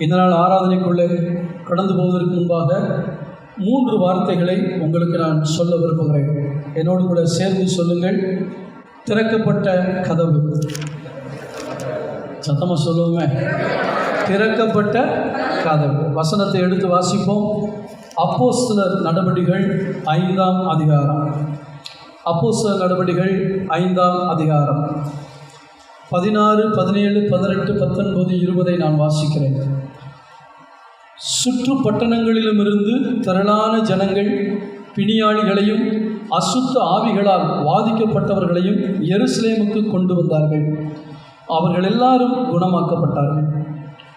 இந்த நாள் ஆராதனைக்குள்ளே கடந்து போவதற்கு முன்பாக 3 வார்த்தைகளை உங்களுக்கு நான் சொல்ல விரும்புகிறேன். என்னோடு கூட சேர்ந்து சொல்லுங்கள். திறக்கப்பட்ட கதவு. சத்தமாக சொல்லுவோமே. திறக்கப்பட்ட கதவு. வசனத்தை எடுத்து வாசிப்போம். அப்போஸ்தலர் நடபடிகள் 5ஆம் அதிகாரம். அப்போஸ்தலர் நடபடிகள் 5ஆம் அதிகாரம் 16, 17, 18, 19, 20 நான் வாசிக்கிறேன். சுற்று பட்டணங்களிலுமிருந்து திரளான ஜனங்கள் பிணியாளிகளையும் அசுத்த ஆவிகளால் வாதிக்கப்பட்டவர்களையும் எருசலேமுக்கு கொண்டு வந்தார்கள். அவர்கள் எல்லாரும் குணமாக்கப்பட்டார்கள்.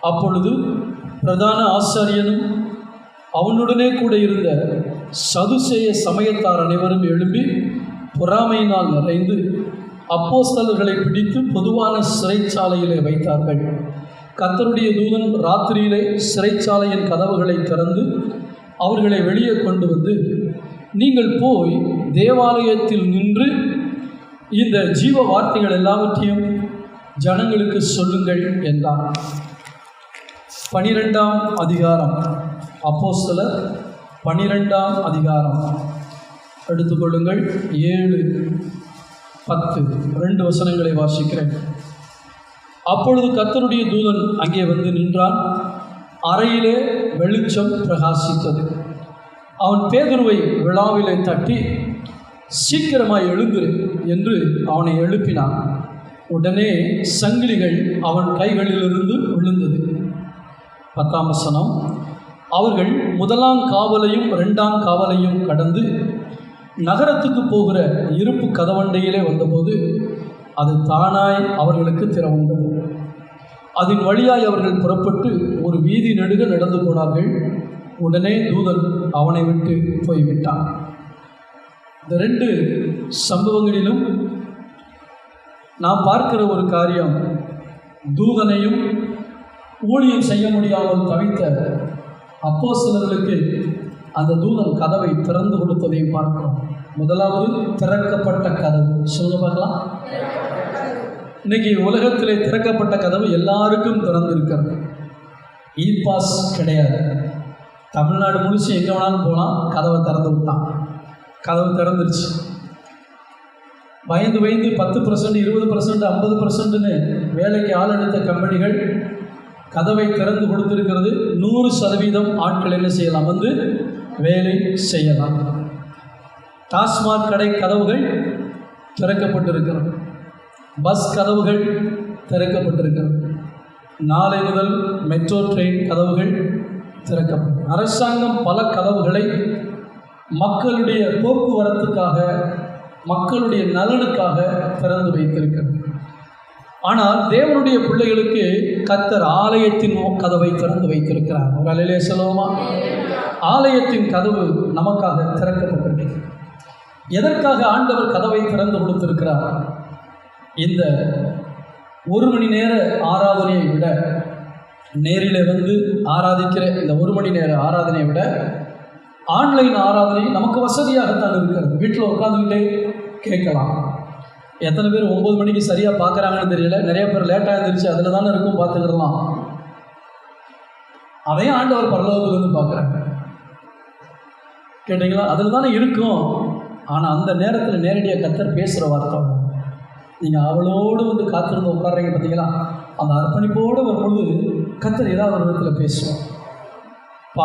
அப்பொழுது பிரதான ஆசாரியனும் அவனுடனே கூட இருந்த சதுசேய சமயத்தார் அனைவரும் எழும்பி பொறாமையினால் நிறைந்து அப்போஸ்தலர்களை பிடித்து பொதுவான சிறைச்சாலையிலே வைத்தார்கள். கர்த்தருடைய தூதன் ராத்திரியிலே சிறைச்சாலையின் கதவுகளை திறந்து அவர்களை வெளியே கொண்டு வந்து, நீங்கள் போய் தேவாலயத்தில் நின்று இந்த ஜீவ வார்த்தைகள் எல்லாவற்றையும் ஜனங்களுக்கு சொல்லுங்கள் என்றார். 12ஆம் அதிகாரம். அப்போஸ்தலர் 12ஆம் அதிகாரம் எடுத்துக்கொள்ளுங்கள். 7, 10 2 வசனங்களை வாசிக்கிறேன். அப்பொழுது கர்த்தருடைய தூதன் அங்கே வந்து நின்றான். அறையிலே வெளிச்சம் பிரகாசித்தது. அவன் பேதுருவை விழாவிலே தட்டி, சீக்கிரமாய் எழுந்து என்று அவனை எழுப்பினான். உடனே சங்கிலிகள் அவன் கைகளிலிருந்து விழுந்தது. 10ஆம் வசனம். அவர்கள் 1ஆம் காவலையும் 2ஆம் காவலையும் கடந்து நகரத்துக்கு போகிற இருப்பு கதவண்டையிலே வந்தபோது அது தானாய் அவர்களுக்கு திறவுண்டது. அதன் வழியாய் அவர்கள் புறப்பட்டு ஒரு வீதி நெடுக நடந்து போனார்கள். உடனே தூதன் அவனை விட்டு போய்விட்டான். இந்த 2 சம்பவங்களிலும் நாம் பார்க்கிற ஒரு காரியம், தூதனையும் ஊழியம் செய்ய முடியாமல் தவித்த அப்போஸ்தலர்களுக்கு அந்த தூதன் கதவை திறந்து கொடுத்ததையும் பார்க்கிறோம். முதலாவது திறக்கப்பட்ட கதவு. சொல்ல பார்க்கலாம். இன்னைக்கு உலகத்திலே திறக்கப்பட்ட கதவு எல்லாருக்கும் திறந்திருக்கிறது. பாஸ் கிடையாது. தமிழ்நாடு முழுசு எங்கே வேணாலும் போகலாம். கதவை திறந்து விட்டான். கதவு திறந்துருச்சு. பயந்து 10%, 20%, 50%ன்னு வேலைக்கு ஆள் எடுத்த கம்பெனிகள் கதவை திறந்து கொடுத்திருக்கிறது. 100% ஆட்கள் என்ன செய்யலாம், வந்து வேலை செய்யலாம். டாஸ்மாக் கடை கதவுகள் திறக்கப்பட்டிருக்கிறது. பஸ் கதவுகள் திறக்கப்பட்டிருக்கிறது. நாளை முதல் மெட்ரோ ட்ரெயின் கதவுகள் திறக்கப்படும். அரசாங்கம் பல கதவுகளை மக்களுடைய போக்குவரத்துக்காக, மக்களுடைய நலனுக்காக திறந்து வைத்திருக்கிறது. ஆனால் தேவனுடைய பிள்ளைகளுக்கு கர்த்தர் ஆலயத்தின் கதவை திறந்து வைத்திருக்கிறார். அல்லேலூயா சொல்லுவோமா. ஆலயத்தின் கதவு நமக்காக திறக்கப்பட்டிருக்கிறது. எதற்காக ஆண்டவர் கதவை திறந்து கொடுத்திருக்கிறார்? இந்த 1 மணி நேர ஆராதனையை விட, நேரில் வந்து ஆராதிக்கிற இந்த 1 மணி நேர ஆராதனையை விட ஆன்லைன் ஆராதனை நமக்கு வசதியாகத்தான் இருக்கிறது. வீட்டில் உட்காந்துக்கிட்டே கேட்கலாம். எத்தனை பேர் 9 மணிக்கு சரியாக பார்க்குறாங்கன்னு தெரியல. நிறைய பேர் லேட்டாக எழுந்திரிச்சு அதில் தானே இருக்கும், பார்த்துக்கிடலாம். அதையும் ஆண்டவர் பரலோகத்திலிருந்து பார்க்குறாங்க. கேட்டிங்களா? அதில் தானே இருக்கும். ஆனால் அந்த நேரத்தில் நேரடியாக கர்த்தர் பேசுகிற வார்த்தை. நீங்கள் அவளோடு வந்து காத்திருந்து உட்காடுறீங்க பார்த்தீங்களா? அந்த அர்ப்பணிப்போடு வரும்பொழுது கர்த்தர் ஏதாவது ஒரு விதத்தில் பேசுவோம்.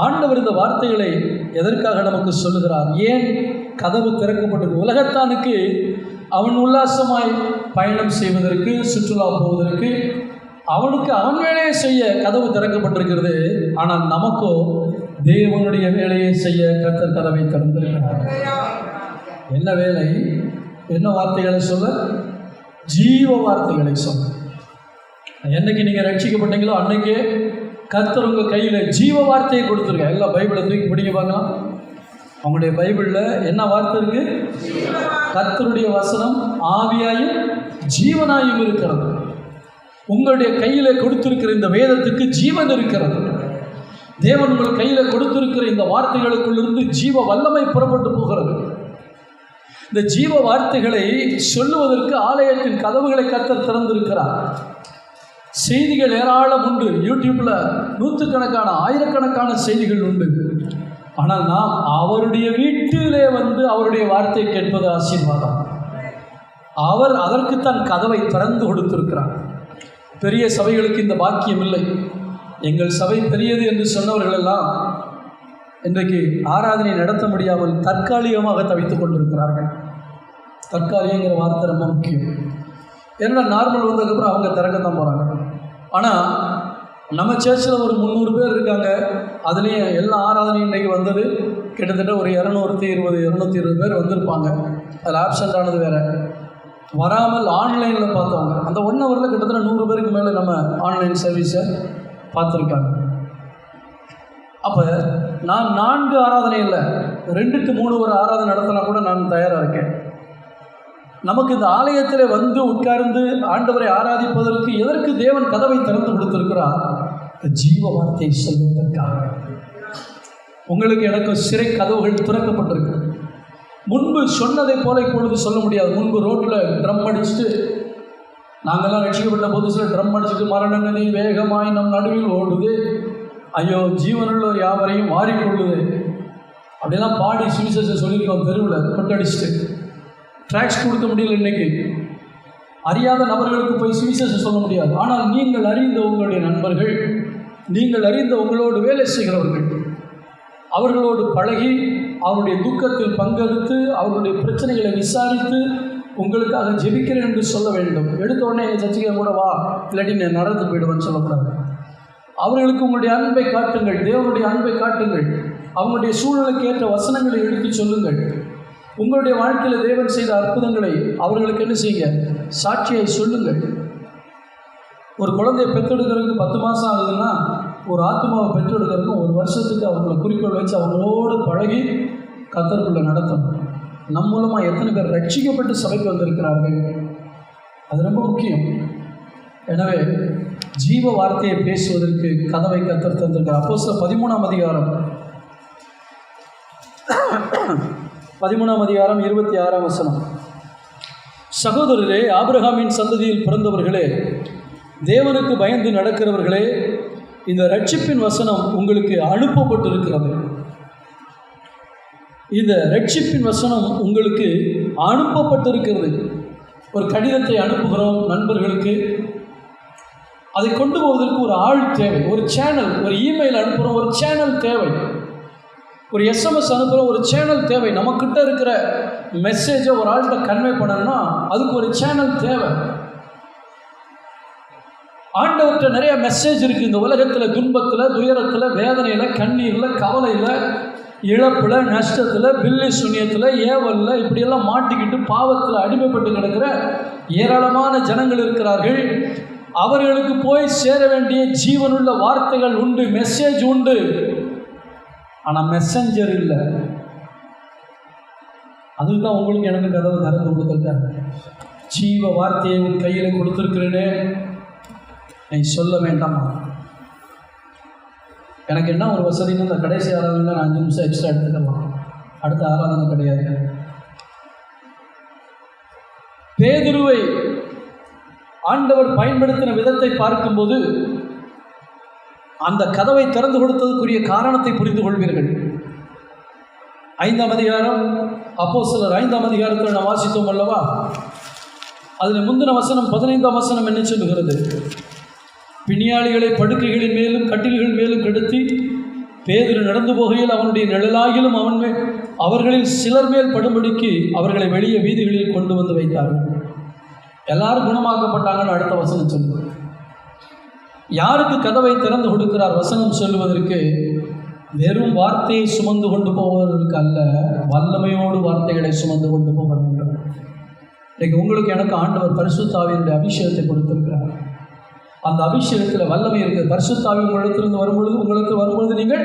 ஆண்டவர் இந்த வார்த்தைகளை எதற்காக நமக்கு சொல்லுகிறார்? ஏன் கதவு திறக்கப்பட்டது? உலகத்தானுக்கு அவன் உல்லாசமாய் பயணம் செய்வதற்கு, சுற்றுலா போவதற்கு, அவனுக்கு அவன் வேலையை செய்ய கதவு திறக்கப்பட்டிருக்கிறது. ஆனால் நமக்கோ தேவனுடைய வேலையை செய்ய கர்த்தர் கதவை திறந்திருக்கிறார். என்ன வேலை? என்ன வார்த்தைகளை சொல்ல? ஜீவ வார்த்தைகளை சொல்ல. என்னைக்கு நீங்கள் ரட்சிக்கப்பட்டீங்களோ அன்னைக்கே கர்த்தர் உங்கள் கையில் ஜீவ வார்த்தையை கொடுத்துருக்க. எல்லாம் பைபிளை தூக்கி பிடிக்க பார்க்கலாம். அவங்களுடைய பைபிளில் என்ன வார்த்தை இருக்குது? கர்த்தருடைய வசனம் ஆவியாயும் ஜீவனாயும் இருக்கிறது. உங்களுடைய கையில் கொடுத்திருக்கிற இந்த வேதத்துக்கு ஜீவன் இருக்கிறது. தேவன் உங்கள் கையில் கொடுத்திருக்கிற இந்த வார்த்தைகளுக்குள்ளிருந்து ஜீவ வல்லமை புறப்பட்டு போகிறது. இந்த ஜீவ வார்த்தைகளை சொல்லுவதற்கு ஆலயத்தின் கதவுகளை கர்த்தர் திறந்திருக்கிறார். செய்திகள் ஏராளம் உண்டு. யூடியூப்ல நூற்றுக்கணக்கான ஆயிரக்கணக்கான செய்திகள் உண்டு. ஆனால் நாம் அவருடைய வீட்டிலே வந்து அவருடைய வார்த்தையை கேட்பது ஆசீர்வாதம். அவர் அதற்கு தன் கதவை திறந்து கொடுத்திருக்கிறார். பெரிய சபைகளுக்கு இந்த பாக்கியம் இல்லை. எங்கள் சபை பெரியது என்று சொன்னவர்கள் எல்லாம் இன்றைக்கு ஆராதனை நடத்த முடியாமல் தற்காலிகமாக தவித்துக் கொண்டிருக்கிறார்கள். தற்காலிகங்கிற வார்த்தை ரொம்ப முக்கியம். ஏன்னா நார்மல் வந்ததுக்கப்புறம் அவங்க திறக்கத்தான் போகிறாங்க. ஆனால் நம்ம சர்ச்சில் ஒரு 300 பேர் இருக்காங்க. அதுலேயும் எல்லா ஆராதனையும் இன்றைக்கி வந்தது கிட்டத்தட்ட ஒரு 220 பேர் வந்திருப்பாங்க. அதில் ஆப்சண்ட் ஆனது வேறு. வராமல் ஆன்லைனில் பார்த்தவங்க அந்த 1 ஹவரில் கிட்டத்தட்ட 100 பேருக்கு மேலே நம்ம ஆன்லைன் சர்வீஸை பார்த்துருக்காங்க. அப்போ நான் 4 ஆராதனை இல்லை, 2க்கு 3 ஒரு ஆராதனை நடத்தினா கூட நான் தயாராக இருக்கேன். நமக்கு இந்த ஆலயத்தில் வந்து உட்கார்ந்து ஆண்டவரை ஆராதிப்பதற்கு எதற்கு தேவன் கதவை திறந்து கொடுத்திருக்கிறார்? ஜீவ வார்த்தையை சொல்வதற்காக. உங்களுக்கு எனக்கு சிறை கதவுகள் திறக்கப்பட்டிருக்கு. முன்பு சொன்னதை போல இப்பொழுது சொல்ல முடியாது. முன்பு ரோட்டில் ட்ரம் அடிச்சுட்டு, நாங்கள்லாம் ரட்சிக்கப்பட்ட புதுசில் ட்ரம் அடிச்சுட்டு மரண நதி வேகமாய் நம் நடுவில் ஓடுது, ஐயோ ஜீவனுள்ள யாவரையும் மாறிக்கொள்ளுது அப்படிலாம் பாடி சுவிசேஷம் சொல்லியிருக்கோம். தெருவில் கொட்டடிச்சுட்டு ட்ராக்ஸ் கொடுக்க முடியல. இன்றைக்கி அறியாத நபர்களுக்கு போய் சுவிசேஷம் சொல்ல முடியாது. ஆனால் நீங்கள் அறிந்த உங்களுடைய நண்பர்கள், நீங்கள் அறிந்த உங்களோடு வேலை செய்கிறவர்கள், அவர்களோடு பழகி அவருடைய துக்கத்தில் பங்கெடுத்து அவர்களுடைய பிரச்சனைகளை விசாரித்து உங்களுக்காக ஜெபிக்கிறேன் என்று சொல்ல வேண்டும். எடுத்த உடனே சர்ச்சைக்கு கூட வா, இல்லாட்டி நான் நடந்து போயிடுவேன்னு சொல்லக்கூடாது. அவர்களுக்கு உங்களுடைய அன்பை காட்டுங்கள், தேவனுடைய அன்பை காட்டுங்கள். அவங்களுடைய சூழலுக்கு ஏற்ற வசனங்களை எடுத்து சொல்லுங்கள். உங்களுடைய வாழ்க்கையில் தேவன் செய்த அற்புதங்களை அவர்களுக்கு என்ன செய்யுங்க? சாட்சியை சொல்லுங்கள். ஒரு குழந்தையை பெற்றெடுக்கிறதுக்கு 10 மாதம் ஆகுதுன்னா, ஒரு ஆத்மாவை பெற்றெடுக்கிறதுக்கும் 1 வருஷத்துக்கு அவங்களை குறிக்கோள் வச்சு அவங்களோடு பழகி கர்த்தருக்குள்ளே நடத்தணும். நம் மூலமாக எத்தனை பேர் ரட்சிக்கப்பட்டு சபைக்கு வந்திருக்கிறார்கள்? அது ரொம்ப முக்கியம். எனவே ஜீவ வார்த்தையை பேசுவதற்கு கதவை கர்த்தர் தந்திருக்கிறார். அப்போஸ்தலர் 13ஆம் அதிகாரம் 26ஆம் வசனம். சகோதரரே, ஆபிரகாமின் சந்ததியில் பிறந்தவர்களே, தேவனுக்கு பயந்து நடக்கிறவர்களே, இந்த ரட்சிப்பின் வசனம் உங்களுக்கு அனுப்பப்பட்டிருக்கிறது. இந்த ரட்சிப்பின் வசனம் உங்களுக்கு அனுப்பப்பட்டிருக்கிறது. ஒரு கடிதத்தை அனுப்புகிறோம் நண்பர்களுக்கு, அதை கொண்டு போவதற்கு ஒரு ஆள் தேவை, ஒரு சேனல். ஒரு இமெயில் அனுப்புகிறோம், ஒரு சேனல் தேவை. ஒரு எஸ்எம்எஸ் அனுப்புகிறோம், ஒரு சேனல் தேவை. நம்மக்கிட்ட இருக்கிற மெசேஜை ஒரு ஆள்கிட்ட கன்வே பண்ணணும்னா அதுக்கு ஒரு சேனல் தேவை. ஆண்டவர்கிட்ட நிறைய மெசேஜ் இருக்குது இந்த உலகத்தில். துன்பத்தில், துயரத்தில், வேதனையில், கண்ணீரில், கவலையில், இழப்பில், நஷ்டத்தில், பில்லி சுனியத்தில், ஏவலில், இப்படியெல்லாம் மாட்டிக்கிட்டு பாவத்தில் அடிமைப்பட்டு கிடக்கிற ஏராளமான ஜனங்கள் இருக்கிறார்கள். அவர்களுக்கு போய் சேர வேண்டிய ஜீவனுள்ள வார்த்தைகள் உண்டு, மெசேஜ் உண்டு. ஆனால் மெசஞ்சர் இல்லை. அதுதான் உங்களுக்கு எனக்கு கதவு திறந்து கொடுத்துருக்கேன். ஜீவ வார்த்தையை உன் கையில் கொடுத்துருக்கிறேனே, நீ சொல்ல வேண்டாமா? எனக்கு என்ன ஒரு வசதின்னு, இந்த கடைசி ஆராதனை நான் 5 நிமிஷம் எக்ஸ்ட்ரா எடுத்துக்கலாம், அடுத்த ஆராதனை கிடையாது. பேதுருவை ஆண்டவர் பயன்படுத்தின விதத்தை பார்க்கும்போது அந்த கதவை திறந்து கொடுத்ததுக்குரிய காரணத்தை புரிந்து கொள்வீர்கள். 5ஆம் அதிகாரம், அப்போஸ்தலர் 5ஆம் அதிகாரத்தில் நாம் வாசித்தோம் அல்லவா? அதில் முந்தின வசனம் 15ஆம் வசனம் என்ன சொல்லுகிறது? பிணியாளிகளை படுக்கைகளின் மேலும் கட்டில்கள் மேலும் கெடுத்தி பேதுரு நடந்து போகையில் அவனுடைய நிழலாகிலும் அவர்களில் சிலர் மேல் படும்படிக்கு அவர்களை வெளியே வீதிகளில் கொண்டு வந்து வைத்தார்கள். எல்லாரும் குணமாக்கப்பட்டாங்கன்னு அடுத்த வசனம் சொல்லுது. யாருக்கு கதவை திறந்து கொடுக்கிறார்? வசனம் சொல்லுவதற்கு வெறும் வார்த்தையை சுமந்து கொண்டு போவதற்கு அல்ல, வல்லமையோடு வார்த்தைகளை சுமந்து கொண்டு போக வேண்டும். இன்றைக்கு உங்களுக்கு எனக்கு ஆண்டவர் பரிசுத்த ஆவியினுடைய அபிஷேகத்தை கொடுத்திருக்கிறார். அந்த அபிஷேகத்தில் வல்லமை இருக்குது. பரிசுத்த ஆவி உங்களுக்கு வரும்பொழுது நீங்கள்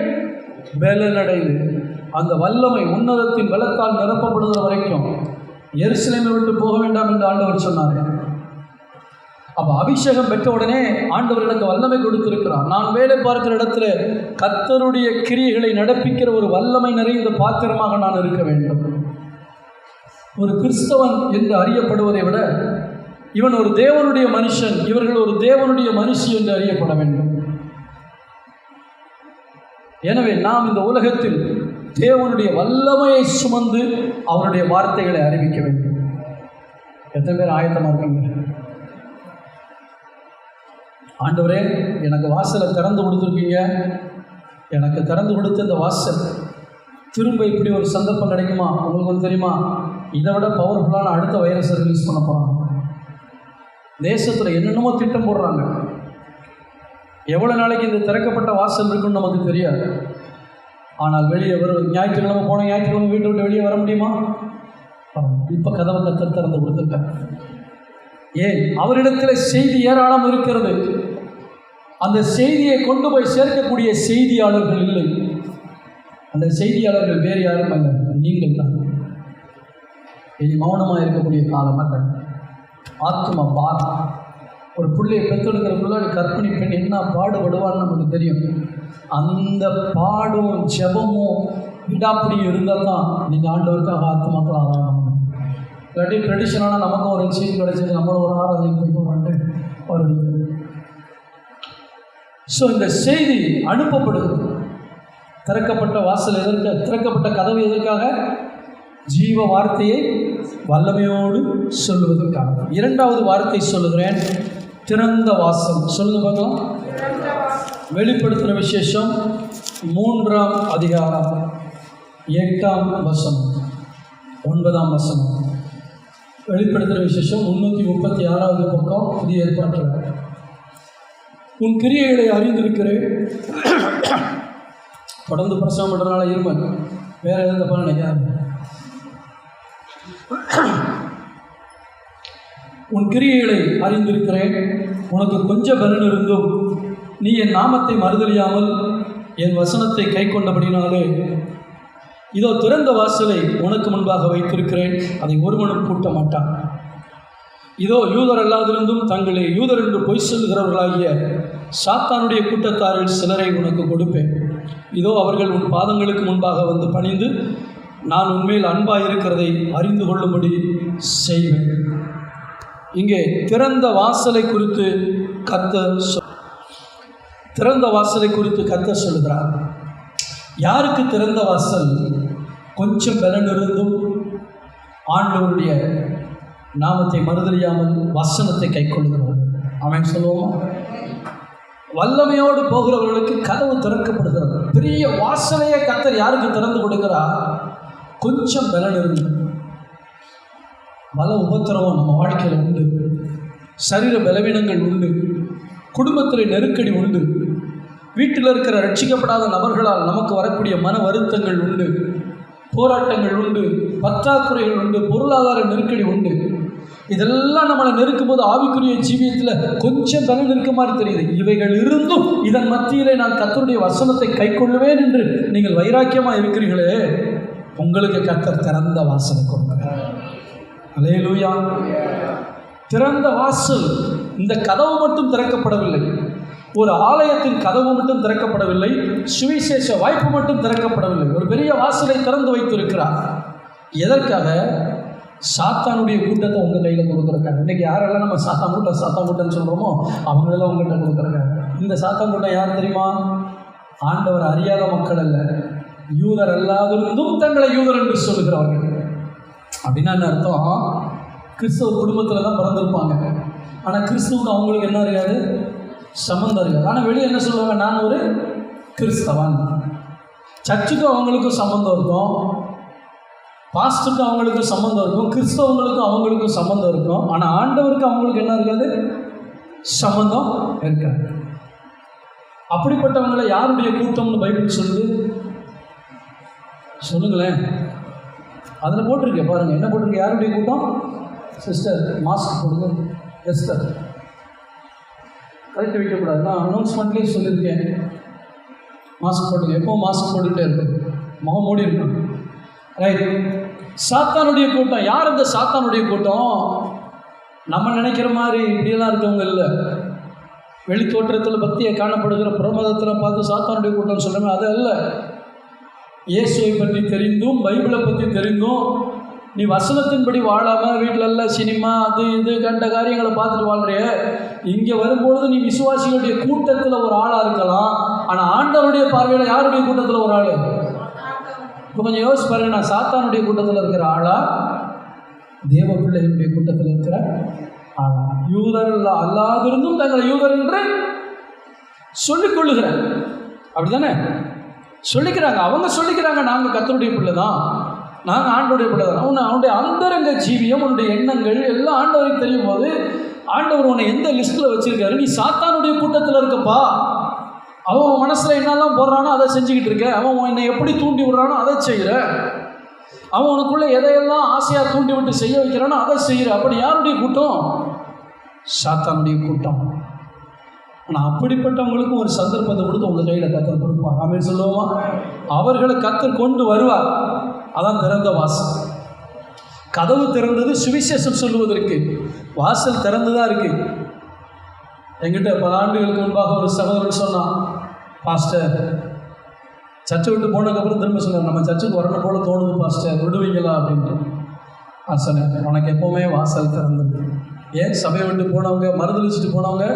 பலனடைந்து அந்த வல்லமை உன்னதத்தின் பலத்தால் நிரப்பப்படுகிற வரைக்கும் எருசலேமை விட்டு போக வேண்டாம் என்று ஆண்டவர் சொன்னார். அப்போ அபிஷேகம் பெற்ற உடனே ஆண்டவர் எனக்கு வல்லமை கொடுத்திருக்கிறார். நான் வேலை பார்க்கிற இடத்துல கர்த்தருடைய கிரியைகளை நடப்பிக்கிற ஒரு வல்லமை நிறைந்த பாத்திரமாக நான் இருக்க வேண்டும். ஒரு கிறிஸ்தவன் என்று அறியப்படுவதை விட இவன் ஒரு தேவனுடைய மனுஷன், இவர்கள் ஒரு தேவனுடைய மனுஷி என்று அறியப்பட வேண்டும். எனவே நாம் இந்த உலகத்தில் தேவனுடைய வல்லமையை சுமந்து அவருடைய வார்த்தைகளை அறிவிக்க வேண்டும். எத்தனை பேர் ஆயத்தமாக இருக்கீங்க? ஆண்டவரே, எனக்கு வாசலை திறந்து கொடுத்துருக்கீங்க, எனக்கு திறந்து கொடுத்த இந்த வாசல் திரும்ப இப்படி ஒரு சந்தர்ப்பம் கிடைக்குமா? உங்களுக்கு வந்து தெரியுமா, இதை விட பவர்ஃபுல்லான அடுத்த வைரஸை ரிலீஸ் பண்ண போகிறாங்க. தேசத்தில் என்னென்னமோ திட்டம் போடுறாங்க. எவ்வளோ நாளைக்கு இந்த திறக்கப்பட்ட வாசல் இருக்குன்னு நமக்கு தெரியாது. ஆனால் வெளியே வரும் ஞாயிற்றுக்கிழமை போன ஞாயிற்றுக்கிழமை வீட்டை விட்டு வெளியே வர முடியுமா? இப்போ கதவை கத்தர் திறந்து கொடுத்துருக்காங்க. ஏன்? அவரிடத்தில் செய்தி ஏராளம் இருக்கிறது. அந்த செய்தியை கொண்டு போய் சேர்க்கக்கூடிய செய்தியாளர்கள் இல்லை. அந்த செய்தியாளர்கள் வேறு யாரும் அல்ல, நீங்கள் தான். இனி மௌனமாக இருக்கக்கூடிய காலம் அல்ல. ஆத்ம பாரம். ஒரு பிள்ளையை பெற்றெடுக்கிற முன்னாடி கற்பனை பெண் என்ன பாடுபடுவான்னு நமக்கு தெரியும். அந்த பாடும் ஜெபமும் விடாப்படியும் இருந்தால் தான் நீங்கள் ஆண்டவருக்காக ஆத்மாக்கள் ஆராயணும். இல்லாட்டி ட்ரெடிஷனான நமக்கும் ஒரு செய்தி கிடைச்சது, நம்மளும் ஒரு ஆராதனைக்கு போய்ட்டு வருது. ஸோ இந்த செய்தி அனுப்பப்படுது. திறக்கப்பட்ட வாசல் எதற்காக? திறக்கப்பட்ட கதவு எதற்காக? ஜீவ வார்த்தையை வல்லமையோடு சொல்லுவதற்காக. இரண்டாவது வார்த்தை சொல்லுகிறேன், திறந்த வாசல். சொல்லுங்க பார்க்கலாம். வெளிப்படுத்துகிற விசேஷம் 3ஆம் அதிகாரம் 8ஆம் வசனம் 9ஆம் வசனம். வெளிப்படுத்துகிற விசேஷம் 336வது பக்கம், புதிய ஏற்பாட்டில். உன் கிரியைகளை அறிந்திருக்கிறேன். தொடர்ந்து பிரசவம் பண்ணுறதுனால இருமல் வேறு எதுவும் தப்பாக நினைக்காது. உன் கிரியைகளை அறிந்திருக்கிறேன். உனக்கு கொஞ்சம் பலன் இருந்தும் நீ என் நாமத்தை மறுதலியாமல் என் வசனத்தை கை கொண்டபடினாலே இதோ திறந்த வாசலை உனக்கு முன்பாக வைத்திருக்கிறேன், அதை ஒருவனும் பூட்ட மாட்டான். இதோ யூதர் அல்லாதிருந்தும் தங்களை யூதர் என்று பொய் சொல்லுகிறவர்களாகிய சாத்தானுடைய கூட்டத்தாரில் சிலரை உனக்கு கொடுப்பேன். இதோ அவர்கள் உன் பாதங்களுக்கு முன்பாக வந்து பணிந்து நான் உண்மையில் அன்பாக இருக்கிறதை அறிந்து கொள்ளும்படி செய்வேன். இங்கே திறந்த வாசலை குறித்து திறந்த வாசலை குறித்து கர்த்தர் சொல்லுகிறார். யாருக்கு திறந்த வாசல்? கொஞ்சம் பலன் இருந்தும் ஆண்டவருடைய நாமத்தை மறுதலியாமல் வசனத்தை கை கொள்கிறவர்கள். அவன் சொல்லுவோம், வல்லமையோடு போகிறவர்களுக்கு கதவு திறக்கப்படுகிறது. பெரிய வாசலையே கர்த்தர் யாருக்கு திறந்து கொடுக்கிறார்? கொஞ்சம் பலன் இருந்து. பல உபத்திரவம் நம்ம வாழ்க்கையில் உண்டு, சரீர பலவீனங்கள் உண்டு, குடும்பத்தில் நெருக்கடி உண்டு, வீட்டில் இருக்கிற ரட்சிக்கப்படாத நபர்களால் நமக்கு வரக்கூடிய மன வருத்தங்கள் உண்டு, போராட்டங்கள் உண்டு, பற்றாக்குறைகள் உண்டு, பொருளாதார நெருக்கடி உண்டு. இதெல்லாம் நம்மளை நெருக்கும் போது ஆவிக்குரிய ஜீவியத்தில் கொஞ்சம் பலன் இருக்க மாதிரி தெரியுது. இவைகள் இருந்தும் இதன் மத்தியிலே நான் கர்த்தருடைய வசனத்தை கை கொள்ளுவேன் என்று நீங்கள் வைராக்கியமாக இருக்கிறீர்களே, உங்களுக்கு கர்த்தர் திறந்த வாசலை கொடுக்கிறார். அல்லேலூயா. திறந்த வாசல். இந்த கதவு மட்டும் திறக்கப்படவில்லை, ஒரு ஆலயத்தின் கதவு மட்டும் திறக்கப்படவில்லை, சுவிசேஷ வாய்ப்பு மட்டும் திறக்கப்படவில்லை, ஒரு பெரிய வாசலை திறந்து வைத்திருக்கிறார். எதற்காக? சாத்தானுடைய கூட்டத்தை உங்கள் கையில் கொடுக்குறக்காங்க. இன்றைக்கி யாரெல்லாம் நம்ம சாத்தான் கூட்டம்னு சொல்கிறோமோ அவங்களெல்லாம் உங்கள்கிட்ட கொடுக்குறாங்க. இந்த சாத்தான் கூட்டம் யார் தெரியுமா? ஆண்டவர் அறியாத மக்கள் அல்ல, யூதர் அல்லாதிருந்தும் தங்களை யூதர் என்று சொல்லுகிறவர்கள். அப்படின்னா என்ன அர்த்தம்? கிறிஸ்தவ குடும்பத்தில் தான் பிறந்திருப்பாங்க, ஆனால் கிறிஸ்துவுக்கு அவங்களுக்கு என்ன இருக்காது? சம்மந்தம் இருக்காது. ஆனால் வெளியே என்ன சொல்லுவாங்க? நான் ஒரு கிறிஸ்தவன். சர்ச்சுக்கும் அவங்களுக்கும் சம்மந்தம் இருக்கும், பாஸ்டருக்கும் அவங்களுக்கும் சம்மந்தம் இருக்கும், கிறிஸ்தவங்களுக்கும் அவங்களுக்கும் சம்மந்தம் இருக்கும். ஆனால் ஆண்டவருக்கு அவங்களுக்கு என்ன இருக்காது? சம்மந்தம் இருக்காது. அப்படிப்பட்டவங்களை யாருடைய கூட்டம்னு பைபிள் சொல்லுது? சொல்லுங்களேன். அதில் போட்டிருக்கேன் பாருங்கள், என்ன போட்டிருக்கு? யாருடைய கூட்டம்? சிஸ்டர் மாஸ்க் போடுங்க. எஸ்டர் கரெக்டாக வைக்கக்கூடாது. நான் அனௌன்ஸ்மெண்ட்லேயும் சொல்லியிருக்கேன், மாஸ்க் போட்டுங்க. எப்போவும் மாஸ்க் போட்டுக்கிட்டே இருக்கும், முகம் மூடி இருக்கும். ரைட். சாத்தானுடைய கூட்டம். யார் அந்த சாத்தானுடைய கூட்டம்? நம்ம நினைக்கிற மாதிரி இப்படியெல்லாம் இருக்கவங்க இல்லை. வெளி தோற்றத்தில் பக்தியை காணப்படுகிற பிரமதத்தில் பார்த்து சாத்தானுடைய கூட்டம் சொல்கிறோமே அது அல்ல. இயேசுவை பற்றி தெரிந்தும் பைபிளை பற்றி தெரிந்தும் நீ வசனத்தின்படி வாழாமல் வீட்டில் எல்லாம் சினிமா அது இது கண்ட காரியங்களை பார்த்துட்டு வாழ்றிய. இங்கே வரும்பொழுது நீ விசுவாசிகளுடைய கூட்டத்தில் ஒரு ஆளாக இருக்கலாம், ஆனால் ஆண்டவருடைய பார்வையில் யாருடைய கூட்டத்தில் ஒரு ஆள்? இப்போ கொஞ்சம் யோசிச்சு பாருங்க, நான் சாத்தானுடைய கூட்டத்தில் இருக்கிற ஆளா, தேவ பிள்ளைகளுடைய கூட்டத்தில் இருக்கிற ஆளா? யூதர் அல்லாதிருந்தும் தங்களை யூதர் என்று சொல்லிக் கொள்ளுகிறேன், அப்படி தானே சொல்லிக்கிறாங்க. அவங்க சொல்லிக்கிறாங்க நாங்கள் கர்த்தருடைய பிள்ளை தான், நாங்கள் ஆண்டவருடைய பிள்ளை தான். அவனுடைய அந்தரங்க ஜீவியம், உன்னுடைய எண்ணங்கள் எல்லாம் ஆண்டவருக்கு தெரியும் போது ஆண்டவர் உன்னை எந்த லிஸ்ட்டில் வச்சுருக்காரு? நீ சாத்தானுடைய கூட்டத்தில் இருக்கப்பா. அவன் மனசில் என்னெல்லாம் போடுறானோ அதை செஞ்சுக்கிட்டு இருக்க. அவன் என்னை எப்படி தூண்டி விடுறானோ அதை செய்கிற. அவன் உனக்குள்ளே எதையெல்லாம் ஆசையாக தூண்டி விட்டு செய்ய வைக்கிறானோ அதை செய்கிற. அப்படி யாருடைய கூட்டம்? சாத்தானுடைய கூட்டம். ஆனால் அப்படிப்பட்டவங்களுக்கும் ஒரு சந்தர்ப்பத்தை கொடுத்து உங்கள் கையில் கர்த்தர் கொடுப்பார். ஆமென் சொல்லுவோமா? அவர்களை கர்த்தர் கொண்டு வருவார். அதான் திறந்த வாசல். கதவு திறந்தது சுவிசேஷம் சொல்லுவதற்கு, வாசல் திறந்துதான் இருக்கு. என்கிட்ட பல ஆண்டுகளுக்கு முன்பாக ஒரு சகோதரன் சொன்னான், பாஸ்டர் சர்ச்சை விட்டு போனதுக்கப்புறம் திரும்ப சொன்னார், நம்ம சர்ச்சுக்கு வரணும் போல தோணுது பாஸ்டர், விடுவீங்களா அப்படின்ட்டு. சொன்னேன், உனக்கு எப்போவுமே வாசல் திறந்துருக்கு. ஏன் சபையை விட்டு போனவங்க, மறுதளிச்சுட்டு போனவங்க,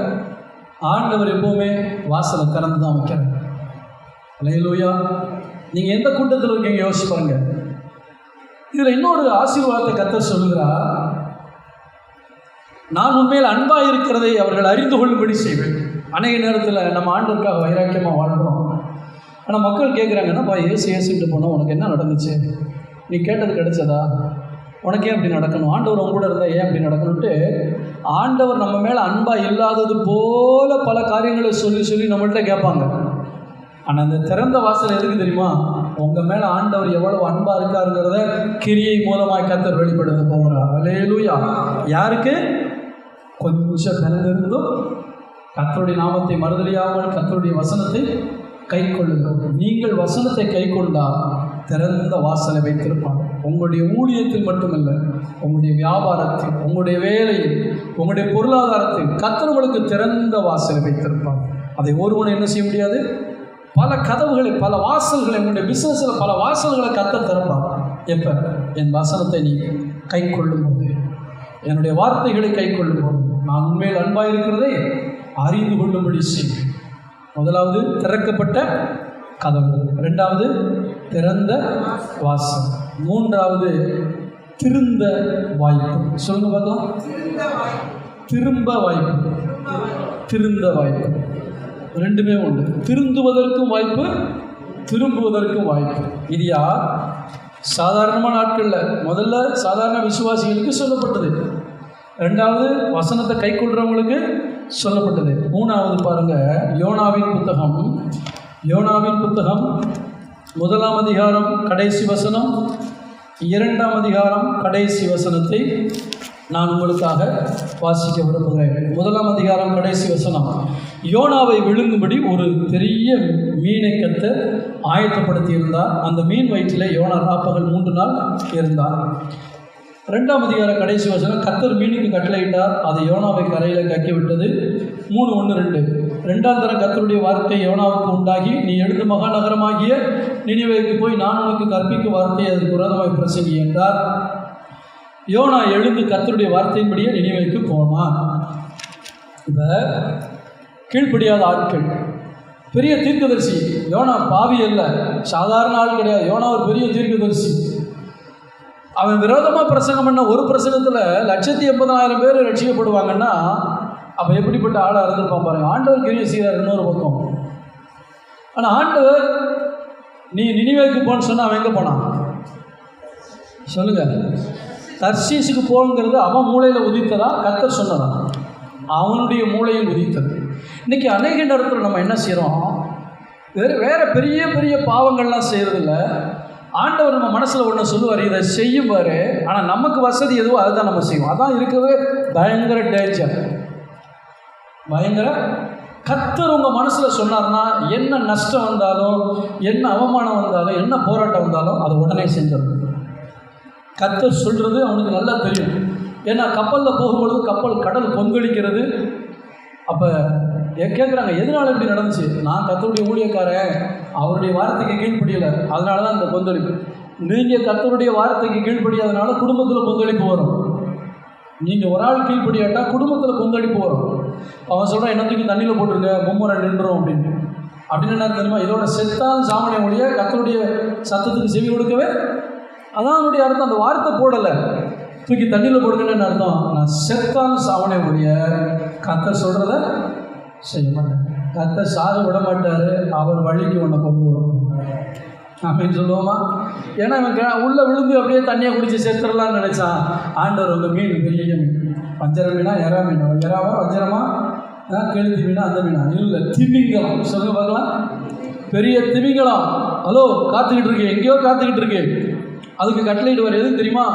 ஆண்டவர் எப்போவுமே வாசலை திறந்து தான் வைக்கிறார். அல்லேலூயா. நீங்கள் எந்த கூட்டத்தில் இருக்கீங்க யோசிச்சு பாருங்க. இதில் இன்னொரு ஆசீர்வாதத்தை கர்த்தர் சொல்லுகிறார், நான் உண்மையில் அன்பாக இருக்கிறதை அவர்கள் அறிந்து கொள்ளும்படி செய்வேன். அநேக நேரத்தில் நம்ம ஆண்டவருக்காக வைராக்கியமாக வாழ்கிறோம், ஆனால் மக்கள் கேட்குறாங்க, என்னப்பா ஏசிட்டு போனோம், உனக்கு என்ன நடந்துச்சு? நீ கேட்டது கிடைச்சதா? உனக்கு ஏன் அப்படி நடக்கணும்? ஆண்டவர் உங்க கூட இருந்தால் ஏன் அப்படி நடக்கணும்ட்டு ஆண்டவர் நம்ம மேலே அன்பாக இல்லாதது போல பல காரியங்களை சொல்லி நம்மள்கிட்ட கேட்பாங்க. ஆனால் அந்த திறந்த வாசல் எதுக்கு தெரியுமா? உங்கள் மேலே ஆண்டவர் எவ்வளவு அன்பாக இருக்காருங்கிறத கிரியை மூலமாக கர்த்தர் வெளிப்படுத்த போகிறார். அல்லேலூயா. யாருக்கு? கொஞ்சம் கலந்திருந்தும் கர்த்தருடைய நாமத்தை மறுதலியாமல் கர்த்தருடைய வசனத்தை கை கொள்ளுங்கள். நீங்கள் வசனத்தை கை கொண்டால் திறந்த வாசலை வைத்திருப்பாங்க. உங்களுடைய ஊழியத்தில் மட்டுமல்ல, உங்களுடைய வியாபாரத்தில், உங்களுடைய வேலையில், உங்களுடைய பொருளாதாரத்தில் கர்த்தர் உங்களுக்கு திறந்த வாசலை வைத்திருப்பாங்க. அதை ஒருவனை என்ன செய்ய முடியாது? பல கதவுகளை, பல வாசல்களை, உங்களுடைய பிஸ்னஸில் பல வாசல்களை கர்த்தர் திறப்பாங்க. எப்போ? என் வசனத்தை நீ கை கொள்ளும் போது, என்னுடைய வார்த்தைகளை கை கொள்ளும் போது, நான் உண்மையில் அன்பாக இருக்கிறதை அறிந்து கொள்ளும்படி செய்வேன். முதலாவது திறக்கப்பட்ட கதவு, இரண்டாவது திறந்த வாசல், மூன்றாவது திருந்த வாய்ப்பு. சொல்லுங்க பார்க்கலாம். திரும்ப வாய்ப்பு, திருந்த வாய்ப்பு, ரெண்டுமே உண்டு. திருந்துவதற்கும் வாய்ப்பு, திரும்புவதற்கும் வாய்ப்பு. இது யார்? சாதாரணமான ஆட்களில் முதல்ல சாதாரண விசுவாசிகளுக்கு சொல்லப்பட்டது, ரெண்டாவது வசனத்தை கை கொள்றவங்களுக்கு சொல்லப்பட்டது, மூணாவது பாருங்க, யோனாவின் புத்தகம் 1ஆம் அதிகாரம் கடைசி வசனம், 2ஆம் அதிகாரம் கடைசி வசனத்தை நான் உங்களுக்காக வாசிக்க விரும்புகிறேன். 1ஆம் அதிகாரம் கடைசி வசனம், யோனாவை விழுங்கும்படி ஒரு பெரிய மீனை கர்த்தர் ஆயத்தப்படுத்தி இருந்தார். அந்த மீன் வயிற்றிலே யோனா ராப்பகல் 3 நாள் இருந்தார். 2ஆம் அதிகாரம் கடைசி வசனம், கர்த்தர் மீனுக்கு கட்டளையிட்டார், அது யோனாவை கரையில் கக்கிவிட்டது. 3:1-2. 2ஆம் தரம் கர்த்தருடைய வார்த்தை யோனாவுக்கு உண்டாகி, நீ எழுந்து மகாநகரமாகிய நினிவேக்கு போய் நான் உனக்கு கற்பிக்கும் வார்த்தையை அதுக்கு விரோதமாய் பிரசங்கி என்றார். யோனா எழுந்து கர்த்தருடைய வார்த்தையின்படியே நினிவேக்கு போனான். இப்போ கீழ்ப்படியாத ஆட்கள், பெரிய தீர்க்கதரிசி யோனா பாவி அல்ல, சாதாரண ஆள் கிடையாது. யோனா ஒரு பெரிய தீர்க்கதரிசி. அவன் விரோதமாக பிரசங்கம் பண்ண ஒரு பிரசங்கத்தில் 180,000 பேர் ரட்சிக்கப்படுவாங்கன்னா அப்போ எப்படிப்பட்ட ஆளாக இருந்திருப்பான் பாருங்க. ஆண்டவர் கிரியை செய்கிறார் இன்னொரு பக்கம். ஆனால் ஆண்டவர் நீ நினிவேக்கு போன்னு சொன்னால் அவன் எங்கே போனான் சொல்லுங்க? தர்சீசுக்கு போங்கிறது அவன் மூளையில் உதித்ததா, கர்த்தர் சொன்னதா? அவனுடைய மூளையில் உதித்தது. இன்றைக்கி அநேக நேரத்தில் நம்ம என்ன செய்கிறோம்? வேறு பெரிய பெரிய பாவங்கள்லாம் செய்கிறதில்ல. ஆண்டவர் நம்ம மனசில் ஒன்று சொல்லுவார், இதை செய்யும் பாரு, ஆனால் நமக்கு வசதி எதுவோ அதுதான் நம்ம செய்வோம். அதான் இருக்கிறது பயங்கர டேஞ்சர், பயங்கர. கர்த்தர் உங்கள் மனசில் சொன்னார்னா என்ன நஷ்டம் வந்தாலும், என்ன அவமானம் வந்தாலும், என்ன போராட்டம் வந்தாலும் அதை உடனே செஞ்சிடும். கர்த்தர் சொல்கிறது அவனுக்கு நல்லா தெரியும். ஏன்னா கப்பலில் போகும்பொழுது கப்பல் கடல் கொந்தளிக்கிறது. அப்போ கேட்குறாங்க, எதனால இப்படி நடந்துச்சு? நான் கர்த்தருடைய ஊழியக்காரன், அவருடைய வார்த்தைக்கு கீழ்ப்படியலை, அதனால தான் இந்த கொந்தளிப்பு. நீங்கள் கர்த்தருடைய வார்த்தைக்கு கீழ்ப்படியாதனால குடும்பத்தில் கொந்தளிப்பு வரும். நீங்கள் ஒரு ஆள் கீழ்ப்படியாட்டா குடும்பத்தில் கொந்தளிப்பு வரும். அவன் சொல்கிறான், என்னத்துக்கு தண்ணியில் போட்டுருங்க, மும்முறை நின்றோம் அப்படின்னு என்ன தெரியுமா? இதோட செத்தான் சாமனை ஒழிய கர்த்தருடைய சத்தத்துக்கு செவி கொடுக்கவே, அதான் அவனுடைய அர்த்தம். அந்த வார்த்தை போடலை, தூக்கி தண்ணியில் போடுங்கன்னு அர்த்தம். நான் செத்தான் சாமனை ஒழிய கர்த்தர் சொல்கிறத செய்ய மாட்டேன். கர்த்தர் சாக விட மாட்டார், அவர் வழிக்கு ஒன்றை கொண்டு வரும் அப்படின்னு சொல்லுவோமா? ஏன்னா இவன் உள்ளே விழுந்து அப்படியே தண்ணியை குடிச்சு செத்துடலான்னு நினச்சான். ஆண்டவர் உங்கள் மீன் பெரிய மீன், வஞ்சர மீனா எறா மீனா, எறாவா வஞ்சரமா, கெளுத்தி மீனா அந்த மீனா, இல்லை திமிங்கலம். சொல்லுங்க பார்க்கலாம், பெரிய திமிங்கலம். ஹலோ, காத்துக்கிட்டு இருக்கு, எங்கேயோ காத்துக்கிட்டு இருக்கு. அதுக்கு கட்டளையிட்டு வர எதுக்கு தெரியுமா?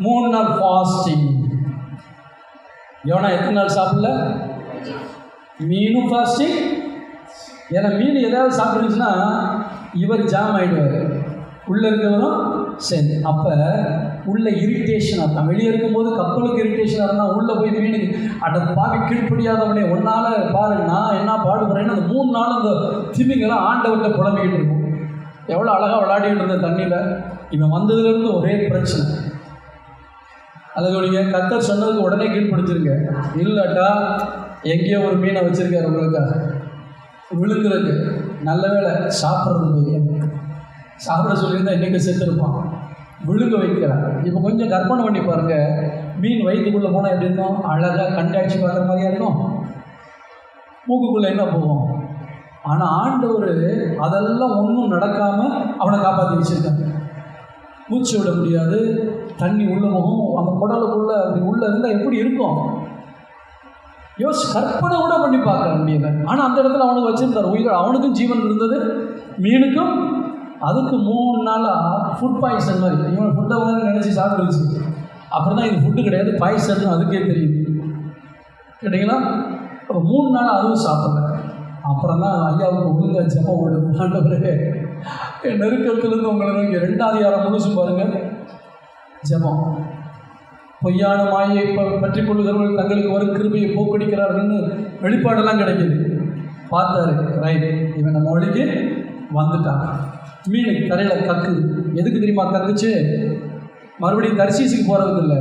3 நாள் ஃபாஸ்டிங். எவனா எத்தனை நாள் சாப்பிடல? மீனும் ஃபாஸ்டிங். ஏன்னா மீன் எதாவது சாப்பிட்டுருச்சுன்னா இவர் ஜாம் ஆகிடுவார், உள்ளே இருக்கவரும் சரி. அப்போ உள்ள இரிட்டேஷனாக தான், வெளியே இருக்கும்போது கப்பலுக்கு இரிட்டேஷனாக இருந்தால் உள்ளே போய் மீனுக்கு அட பாவி கீழ்ப்படியாதவனே ஒன்றால் பாரு நான் என்ன பாடுபடுறேன்னு அந்த 3 நாள் அந்த திமிங்கெல்லாம் ஆண்டவர்கிட்ட புலம்பிக்கிட்டு இருக்கும். எவ்வளோ அழகாக விளையாடிக்கிட்டு இருந்த தண்ணியில். இவன் வந்ததுலேருந்து ஒரே பிரச்சனை. அதுக்கு கர்த்தர் சொன்னதுக்கு உடனே கீழ்ப்படுத்திருங்க, இல்லாட்டா எங்கேயோ ஒரு மீனை வச்சுருக்காரு உங்களுக்காக விழுங்குறதுக்கு. நல்ல வேலை சாப்பிட்றதுக்கு சாப்பிட சொல்லியிருந்தால் இன்றைக்கி செத்துருப்பான். விழுங்க வைக்கிறார். இப்போ கொஞ்சம் கற்பனை பண்ணி பாருங்கள், மீன் வயிற்றுக்குள்ளே போனால் எப்படி இருக்கும்? அழகாக கண்டாட்சி பார்க்குற மாதிரியா இருக்கும். மூக்குக்குள்ளே என்ன போகும்? ஆனால் ஆண்டவர் அதெல்லாம் ஒன்றும் நடக்காமல் அவனை காப்பாற்றி வச்சுருக்காங்க. மூச்சு விட முடியாது, தண்ணி உள்ளே போகும், அந்த குடலுக்குள்ளே அப்படி உள்ளே இருந்தால் எப்படி இருக்கும்? கற்பனை கூட பண்ணி பார்க்க முடியல. ஆனால் அந்த இடத்துல அவனுக்கு வச்சுருந்தார் உயிர், அவனுக்கும் ஜீவன் இருந்தது, மீனுக்கும். அதுக்கு 3 நாளாக ஃபுட் பாய்சன் மாதிரி இவன் ஃபுட்டை வந்து நினச்சி சாப்பிட்டுருச்சு. அப்புறம் தான் இது ஃபுட்டு கிடையாது, பாய்சன் அதுக்கே தெரியுது. கேட்டிங்களா? அப்போ 3 நாள் அதுவும் சாப்பிடல. அப்புறம் தான் ஐயாவுக்கு ஒழுங்கா ஜெபம் விடுது. ஆண்டவரே, நெருக்கத்திலிருந்து உங்களை நோக்கி 2ஆம் அதிகாரம் முழுசும் பாருங்கள், ஜெபம். பொய்யான மாயை பற்றி கொள்ளுகிறவர்கள் தங்களுக்கு வரும் கிருபையை போக்கடிக்கிறார்கள்னு வெளிப்பாடெல்லாம் கிடைக்கிது. பார்த்தாரு, ரைட், இவன் நம்ம வழிக்கு வந்துட்டான். மீன் கரையில் கக்குது. எதுக்கு தெரியுமா கக்குச்சு? மறுபடியும் தர்சீசுக்கு போகிறதுக்கு இல்லை,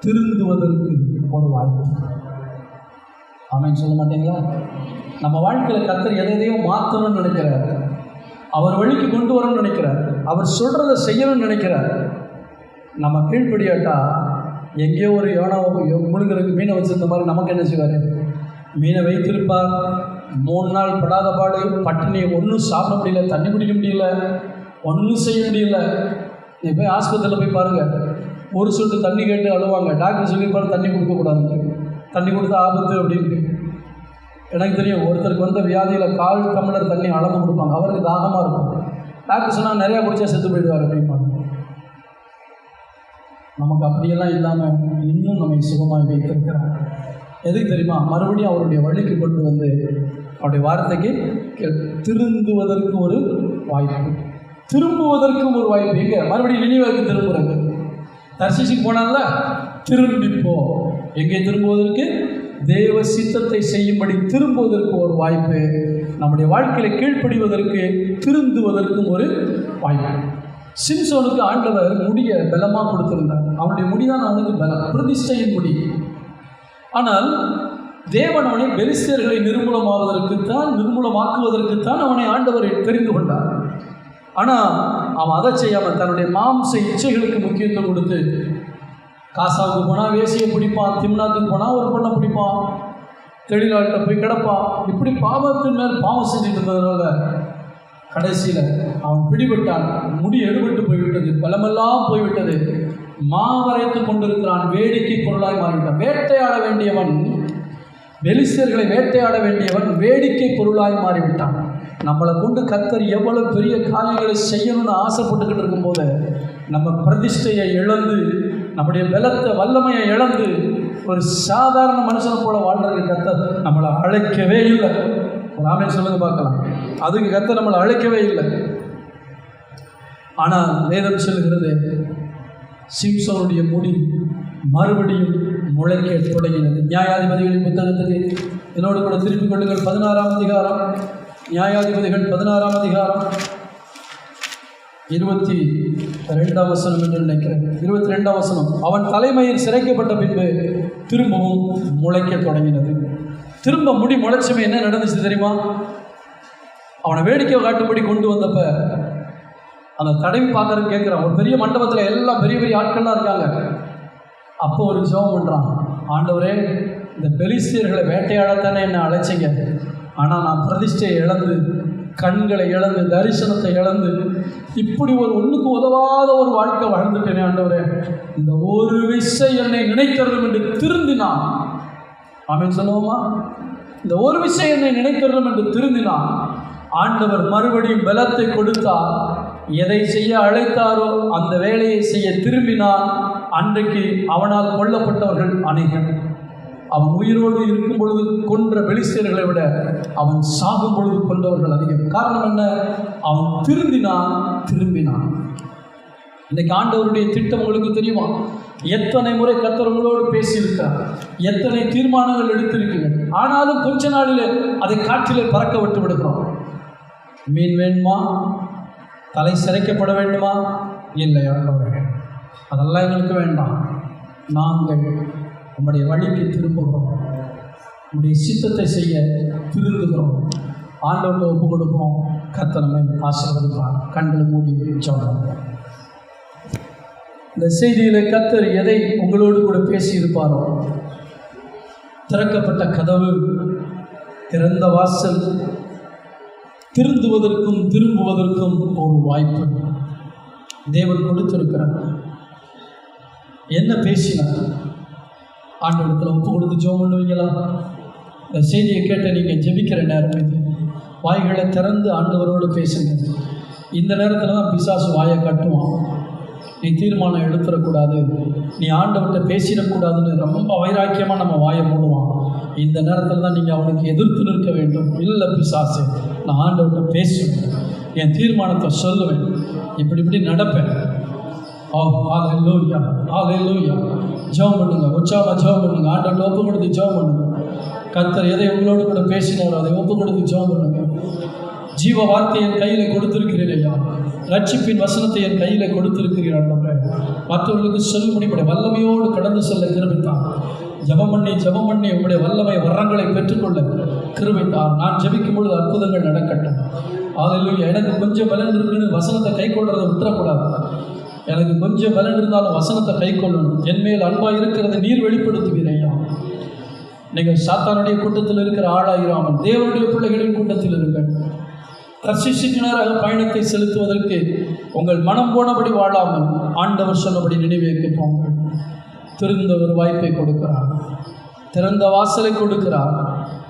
திருந்துவதற்கு ஒரு வாய்ப்பு. ஆமென் சொல்ல மாட்டீங்களா? நம்ம வாழ்க்கையில் கர்த்தர் எதையும் மாற்றணும்னு நினைக்கிறார், அவர் வழிக்கு கொண்டு வரணும்னு நினைக்கிறார், அவர் சொல்கிறத செய்யணும்னு நினைக்கிறார். நம்ம கீழ்ப்படியாட்டா எங்கேயோ ஒரு யோனா முழுங்கிறதுக்கு மீனை வச்சுருந்த மாதிரி நமக்கு என்ன செய்வார்? மீனை வைத்திருப்பார். 3 நாள் படாத பாடு, பட்டினி, ஒன்றும் சாப்பிட முடியல, தண்ணி குடிக்க முடியல, ஒன்றும் செய்ய முடியல. நீ போய் ஆஸ்பத்திரியில் போய் பாருங்கள், ஒரு சொட்டு தண்ணி கேட்டு அழுவாங்க. டாக்டர் சொல்லியிருப்பாரு தண்ணி கொடுக்கக்கூடாது, தண்ணி கொடுத்தா ஆபத்து அப்படின்னு. எனக்கு தெரியும், ஒருத்தருக்கு வந்த வியாதியில் 1/4 டம்ளர் தண்ணி அளந்து கொடுப்பாங்க. அவருக்கு தாகமாக இருக்கும். டாக்டர் சொன்னால் நிறையா குடித்தா செத்து போயிடுவார் அப்படிம்பாங்க. நமக்கு அப்படியெல்லாம் இல்லாமல் இன்னும் நம்மை சுகமாக வைத்திருக்கிறார். எதுக்கு தெரியுமா? மறுபடியும் அவருடைய வழிக்கு கொண்டு வந்து அவருடைய வார்த்தைக்கு திருந்துவதற்கு ஒரு வாய்ப்பு, திரும்புவதற்கும் ஒரு வாய்ப்பு. எங்கே? மறுபடியும் நினைவுக்கு திரும்புறது. தர்சீசுக்கு போனால திரும்பிப்போ, எங்கே திரும்புவதற்கு? தேவ சித்தத்தை செய்யும்படி திரும்புவதற்கு ஒரு வாய்ப்பு. நம்முடைய வாழ்க்கையில் கீழ்ப்படிவதற்கு, திருந்துவதற்கும் ஒரு வாய்ப்பு. சிம்சோனுக்கு ஆண்டவர் முடிய பலமாக கொடுத்திருந்தார். அவனுடைய முடிதான் அவனுக்கு பலம், பிரதிஷ்டையின் முடி. ஆனால் தேவன் அவனை பெலிஸ்தர்களை நிர்மூலமாக்குவதற்குத்தான் அவனை ஆண்டவர் தெரிந்து கொண்டார். ஆனால் அவன் அதை செய்யாமல் தன்னுடைய மாம்ச இச்சைகளுக்கு முக்கியத்துவம் கொடுத்து, காசாவுக்கு போனால் வேசியை பிடிப்பான், திம்னாத்துக்கு போனால் ஒரு பொண்ணை பிடிப்பான், தொழிலாளர்கிட்ட போய் கிடப்பான். இப்படி பாவத்தின் மேல் பாவம் செஞ்சுட்டு இருந்ததுனால கடைசியில் அவன் பிடிபட்டான். முடி எடுபட்டு போய்விட்டது, பலமெல்லாம் போய்விட்டது, மாவரைத்து கொண்டிருக்கிறான், வேடிக்கை பொருளாய் மாறிவிட்டான். வேட்டையாட வேண்டியவன், பெலிஸ்தர்களை வேட்டையாட வேண்டியவன் வேடிக்கை பொருளாய் மாறிவிட்டான். நம்மளை கொண்டு கர்த்தர் எவ்வளவு பெரிய காரியங்களை செய்யணும்னு ஆசைப்பட்டுக்கிட்டு இருக்கும்போது நம்ம பிரதிஷ்டையை இழந்து, நம்முடைய பலத்தை வல்லமையை இழந்து ஒரு சாதாரண மனுஷனை போல வாழ்றதுக்கு கர்த்தர் நம்மளை அழைக்கவே இல்லை. ஆமென் சொல்லுங்க பார்க்கலாம். அதுக்கு கர்த்தர் நம்மளை அழைக்கவே இல்லை. ஆனால் வேதம் சொல்லுகிறது, சிம்சோனுடைய முடி மறுபடியும் முளைக்க தொடங்கினது. நியாயாதிபதிகளின் புத்தகத்துக்கு என்னோடு கூட திருப்பிக் கொள்ளுங்கள். 16ஆம் அதிகாரம், நியாயாதிபதிகள் 16ஆம் அதிகாரம் 22ஆம் வசனம் என்று நினைக்கிறேன். 22ஆம் வசனம். அவன் தலைமையில் சிரைக்கப்பட்ட பின்பு திரும்பவும் முளைக்க தொடங்கினது. திரும்ப முடி முளைச்சமே என்ன நடந்துச்சு தெரியுமா? அவனை வேடிக்கை காட்டும்படி கொண்டு வந்தப்ப அந்த தடவி பார்க்கறன்னு கேட்குறான். ஒரு பெரிய மண்டபத்தில் எல்லாம் பெரிய பெரிய ஆட்கள்லாம் இருக்காங்க. அப்போ ஒரு ஜெபம் பண்ணுறான். ஆண்டவரே, இந்த பெலிஸ்தியர்களை வேட்டையாடத்தானே என்னை அழைச்சிங்க. ஆனால் நான் பிரதிஷ்டையை இழந்து, கண்களை இழந்து, தரிசனத்தை இழந்து, இப்படி ஒரு ஒன்றுக்கு உதவாத ஒரு வாழ்க்கை வாழ்ந்துட்டேனே ஆண்டவரே, இந்த ஒரு விசை என்னை நினைத்தரணும் என்று திருந்தினான். ஆமென் சொல்லுவோமா? இந்த ஒரு விஷயம் என்னை நினைத்தரணும் என்று திருந்தினான். ஆண்டவர் மறுபடியும் பலத்தை கொடுத்தார். எதை செய்ய அழைத்தாரோ அந்த வேலையை செய்ய திரும்பினான். அன்றைக்கு அவனால் கொல்லப்பட்டவர்கள் அநேகர். அவன் உயிரோடு இருக்கும் பொழுது கொன்ற பெலிஸ்தியர்களை விட அவன் சாகும் பொழுது கொண்டவர்கள் அதிகம். காரணம் என்ன? அவன் திரும்பினான். இன்னைக்கு ஆண்டவருடைய திட்டம் உங்களுக்கு தெரியுமா? எத்தனை முறை கர்த்தர் உங்களோடு பேசியிருக்கிறார், எத்தனை தீர்மானங்கள் எடுத்திருக்கிறீர்கள். ஆனாலும் கொஞ்ச நாளிலே அதை காற்றிலே பறக்க விட்டு விடுகிறோம். மீன் வேண்டுமா? தலை சிரைக்கப்பட வேண்டுமா? இல்லை ஆண்டவரே, அதெல்லாம் எங்களுக்கு வேண்டாம். நாங்கள் நம்முடைய வழிக்கு திரும்புகிறோம், நம்முடைய சித்தத்தை செய்ய திருந்துகிறோம், ஆண்டவர்களை ஒப்பு கொடுப்போம். கர்த்தர் நம்மை ஆசீர்வதிப்பார். கண்களை மூடி ஜெபம். இந்த செய்தியிலே கர்த்தர் எதை உங்களோடு கூட பேசியிருப்பாரோ, திறக்கப்பட்ட கதவு, திறந்த வாசல், திருந்துவதற்கும் திரும்புவதற்கும் ஒரு வாய்ப்பு தேவன் கொடுத்திருக்கிறார். என்ன பேசினார்? ஆண்டவரத்தில் ஒப்பு கொடுத்து ஜெபம் பண்ணுவீங்களா? இந்த செய்தியை கேட்ட நீங்கள் ஜெபிக்கிற நேரம் இது. வாய்களை திறந்து ஆண்டவரோடு பேசுங்க. இந்த நேரத்தில் தான் பிசாசு வாயை கட்டுவான். நீ தீர்மானம் எடுத்துடக்கூடாது, நீ ஆண்டவர்கிட்ட பேசிடக்கூடாதுன்னு ரொம்ப வைராக்கியமாக நம்ம வாயை மூடுவான். இந்த நேரத்தில் தான் நீங்கள் அவனுக்கு எதிர்த்து நிற்க வேண்டும். இல்லை பிசாசு, நான் ஆண்டவர்கிட்ட பேசுவேன், என் தீர்மானத்தை சொல்லுவேன், இப்படி நடப்பேன். ஹல்லேலூயா, ஹல்லேலூயா. ஜெபம் பண்ணுங்க, உற்சாகமாக ஜெபம் பண்ணுங்க. ஆண்டவர்கிட்ட ஒப்பு கொடுத்து ஜெபம் பண்ணுங்க. கர்த்தர் எதை உங்களோடு கூட பேசினாரோ அதை ஒப்பு கொடுத்து ஜெபம் பண்ணுங்க. ஜீவ வார்த்தை என் கையில் கொடுத்திருக்கிறேன் ஐயா, ரட்சிப்பின் வசனத்தை என் கையில் கொடுத்திருக்கிறீர்கள். மற்றவர்களுக்கு சொல்லும்படி வல்லமையோடு கடந்து செல்ல கிருபைத்தான். ஜெபம் பண்ணி உங்களுடைய வல்லமை வரங்களை பெற்றுக்கொள்ள கிருபைத்தான். நான் ஜெபிக்கும் பொழுது அற்புதங்கள் நடக்கட்டும். ஹல்லேலூயா. எனக்கு கொஞ்சம் பலன் இருக்குன்னு வசனத்தை கை கொள்றதை விட்டுறக்கூடாது. எனக்கு கொஞ்சம் பலன் இருந்தாலும் வசனத்தை கை கொள்ளணும். என் மேல் அன்பாக இருக்கிறத நீர் வெளிப்படுத்துவீர் ஐயா. நீங்கள் சாத்தானுடைய கூட்டத்தில் இருக்கிற ஆளாயிராமல் தேவனுடைய பிள்ளைகளின் கூட்டத்தில் இருங்கள். தர்சீசுக்கு நேராக பயணத்தை செலுத்துவதற்கு உங்கள் மனம் போனபடி வாழாமல் ஆண்டவர் சொன்னபடி நினைவேற்க போங்கள். திருந்த ஒரு வாய்ப்பை கொடுக்கிறார், திறந்த வாசலை கொடுக்கிறார்,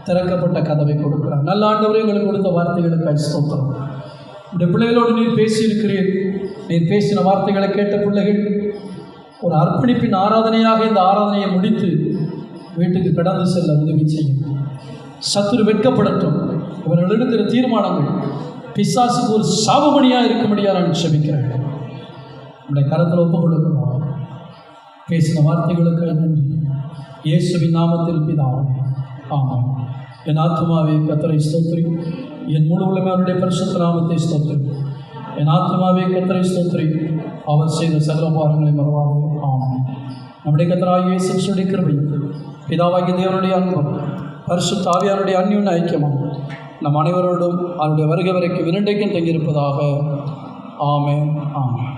திறக்கப்பட்ட கதவை கொடுக்கிறார். நல்ல ஆண்டவரே, உங்களுக்கு கொடுத்த வார்த்தைகளுக்கு ஸ்தோத்திரம். இந்த பிள்ளைகளோடு நீர் பேசியிருக்கிறீர். நீர் பேசின வார்த்தைகளை கேட்ட பிள்ளைகள் ஒரு அர்ப்பணிப்பின் ஆராதனையாக இந்த ஆராதனையை முடித்து வீட்டுக்கு கடந்து செல்ல உதவி செய்யும். சத்துரு வெட்கப்படட்டும். இவர்கள் எடுக்கிற தீர்மானங்கள் பிசாசுக்கு ஒரு சாபமணியாக இருக்கும்படியாக நான் செபிக்கிறேன். நம்முடைய கரத்தில் ஒப்புக் கொடுக்கிறோம். பேசின வார்த்தைகளுக்கு நன்றி. இயேசுவின் நாமத்தில் பிதாவே, ஆமென். என் ஆத்துமாவே கர்த்தரை ஸ்தோத்திரி, என் முழு உள்ளமே அவருடைய பரிசுத்த நாமத்தை ஸ்தோத்திரி. என் ஆத்துமாவே கர்த்தரை ஸ்தோத்திரி, அவர் செய்த சகல பாரங்களை மறவாதே. ஆமென். நம்முடைய கர்த்தராகிய இயேசு கிறிஸ்துவின் கிருபை, பிதாவாகிய தேவனுடைய அன்பும் பரிசுத்த ஆவியாருடைய அந்யோன்ய ஐக்கியமும் நம் அனைவரோடும் அவருடைய வருகை வரைக்கும் இரண்டைக்கும் தங்கியிருப்பதாக. ஆமென், ஆமென்.